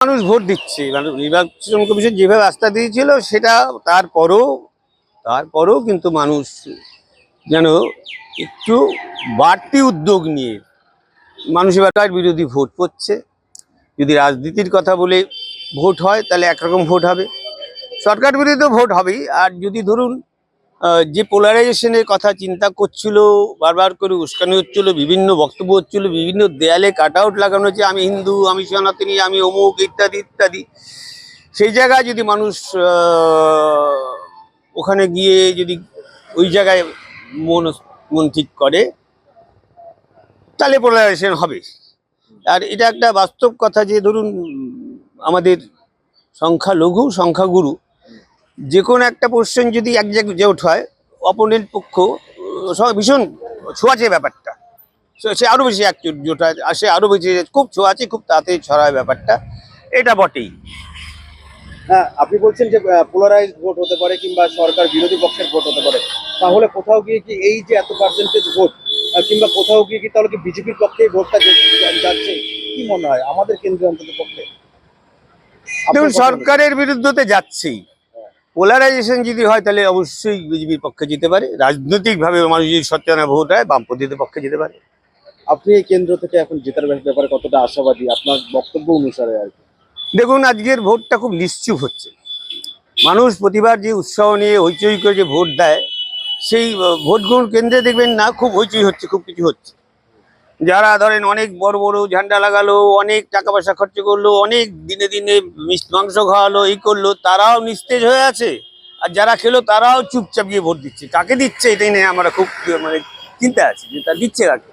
মানুষ ভোট দিচ্ছে, মানে নির্বাচন কমিশন যেভাবে আস্থা দিয়েছিল সেটা তারপরেও কিন্তু মানুষ যেন একটু বাড়তি উদ্যোগ নিয়ে মানুষ এবার বিরোধী ভোট করছে। যদি রাজনীতির কথা বলে ভোট হয় তাহলে একরকম ভোট হবে, সরকার বিরোধী ভোট হবেই। আর যদি ধরুন যে পোলারাইজেশনের কথা চিন্তা করছিল, বারবার করে উস্কানি হচ্ছিল, বিভিন্ন বক্তব্য হচ্ছিল, বিভিন্ন দেয়ালে কাট আউট লাগানো হচ্ছে, আমি হিন্দু, আমি সনাতনী, আমি অমুক, ইত্যাদি ইত্যাদি, সেই জায়গায় যদি মানুষ ওখানে গিয়ে যদি ওই জায়গায় মন ঠিক করে তাহলে পোলারাইজেশন হবে। আর এটা একটা বাস্তব কথা যে ধরুন আমাদের সংখ্যাগুরু যে কোনো একটা পোর্শন যদি এক জায়গায় জোট হয়, অপোনেন্ট পক্ষ সব ভীষণ ছোঁয়াচে ব্যাপারটা, সে আরও বেশি জোট হয়, আর সে আরও বেশি খুব ছোঁয়াচে, খুব তাড়াতাড়ি ছড়ায় ব্যাপারটা, এটা বটেই। হ্যাঁ, আপনি বলছেন যে পোলারাইজড ভোট হতে পারে কিংবা সরকার বিরোধী পক্ষের ভোট হতে পারে, তাহলে কোথাও গিয়ে কি এই যে এত পার্সেন্টেজ ভোট কিংবা কোথাও গিয়ে কি তাহলে কি বিজেপির পক্ষেই ভোটটা যাচ্ছে? কি মনে হয় আমাদের কেন্দ্রীয় অন্তত পক্ষে? দেখুন, সরকারের বিরুদ্ধে যাচ্ছেই। পোলারাইজেশন যদি হয় তাহলে অবশ্যই বিজেপির পক্ষে যেতে পারে, রাজনৈতিকভাবে মানুষ যদি সচেতন ভোট হয় বামপন্থীদের পক্ষে যেতে পারে। আপনি এই কেন্দ্র থেকে এখন জেতার ব্যাপারে কতটা আশাবাদী আপনার বক্তব্য অনুসারে আর কি? দেখুন, আজকের ভোটটা খুব নিশ্চুপ হচ্ছে। মানুষ প্রতিবার যে উৎসাহ নিয়ে হইচই করে যে ভোট দেয়, সেই ভোট গ্রহণ কেন্দ্রে দেখবেন না খুব হইচই হচ্ছে, খুব কিছু হচ্ছে। যারা ধরেন অনেক বড় বড় ঝান্ডা লাগালো, অনেক টাকা পয়সা খরচ করলো, অনেক দিনে দিনে মাংস খাওয়ালো, এই করলো, তারাও নিস্তেজ হয়ে আছে। আর যারা খেলো তারাও চুপচাপ গিয়ে ভোট দিচ্ছে। কাকে দিচ্ছে এটাই নিয়ে আমরা খুব মানে চিন্তা আছি যে তারা দিচ্ছে কাকে।